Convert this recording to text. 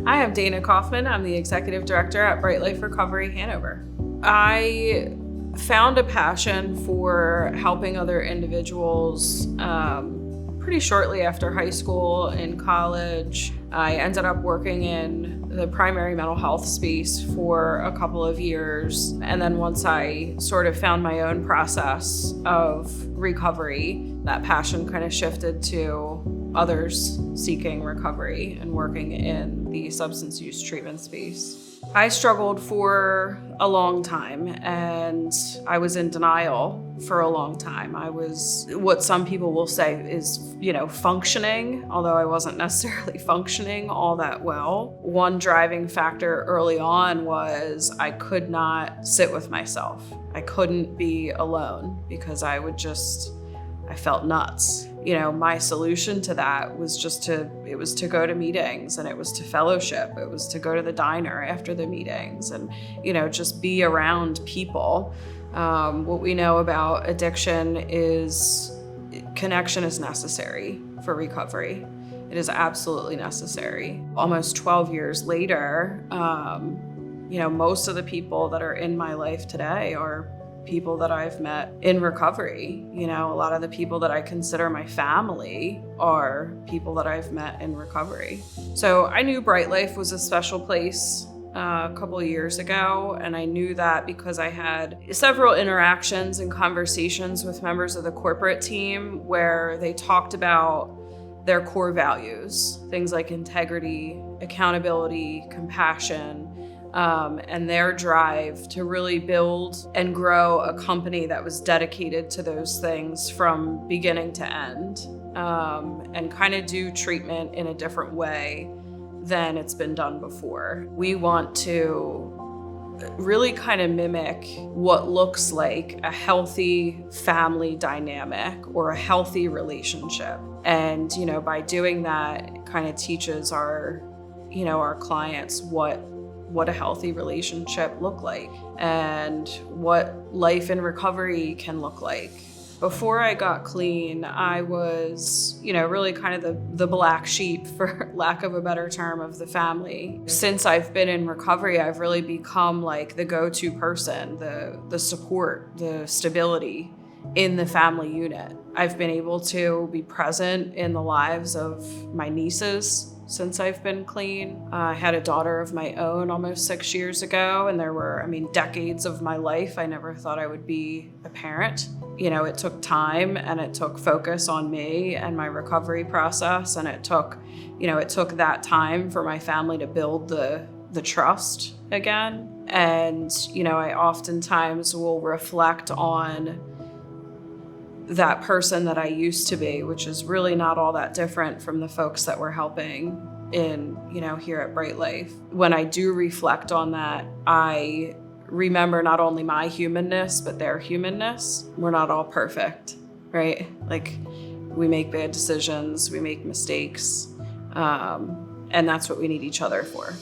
Hi, I'm Dana Kaufman. I'm the Executive Director at BriteLife Recovery Hanover. I found a passion for helping other individuals pretty shortly after high school and college. I ended up working in the primary mental health space for a couple of years. And then once I sort of found my own process of recovery, that passion kind of shifted to others seeking recovery and working in the substance use treatment space. I struggled for a long time and I was in denial for a long time. I was what some people will say is, functioning, although I wasn't necessarily functioning all that well. One driving factor early on was I could not sit with myself. I couldn't be alone because I felt nuts. My solution to that was to go to meetings, and it was to fellowship. It was to go to the diner after the meetings and, just be around people. What we know about addiction is connection is necessary for recovery. It is absolutely necessary. Almost 12 years later, most of the people that are in my life today are people that I've met in recovery. A lot of the people that I consider my family are people that I've met in recovery. So I knew BriteLife was a special place a couple of years ago, and I knew that because I had several interactions and conversations with members of the corporate team where they talked about their core values, things like integrity, accountability, compassion, and their drive to really build and grow a company that was dedicated to those things from beginning to end, and kind of do treatment in a different way than it's been done before. We want to really kind of mimic what looks like a healthy family dynamic or a healthy relationship. And, by doing that, it kind of teaches our clients what a healthy relationship look like and what life in recovery can look like. Before I got clean, I was, really kind of the black sheep, for lack of a better term, of the family. Since I've been in recovery, I've really become like the go-to person, the support, the stability in the family unit. I've been able to be present in the lives of my nieces since I've been clean. I had a daughter of my own almost 6 years ago, and there were, decades of my life I never thought I would be a parent. It took time and it took focus on me and my recovery process, and it took that time for my family to build the trust again. And, I oftentimes will reflect on that person that I used to be, which is really not all that different from the folks that we're helping in, here at BriteLife. When I do reflect on that, I remember not only my humanness, but their humanness. We're not all perfect, right? Like, we make bad decisions, we make mistakes, and that's what we need each other for.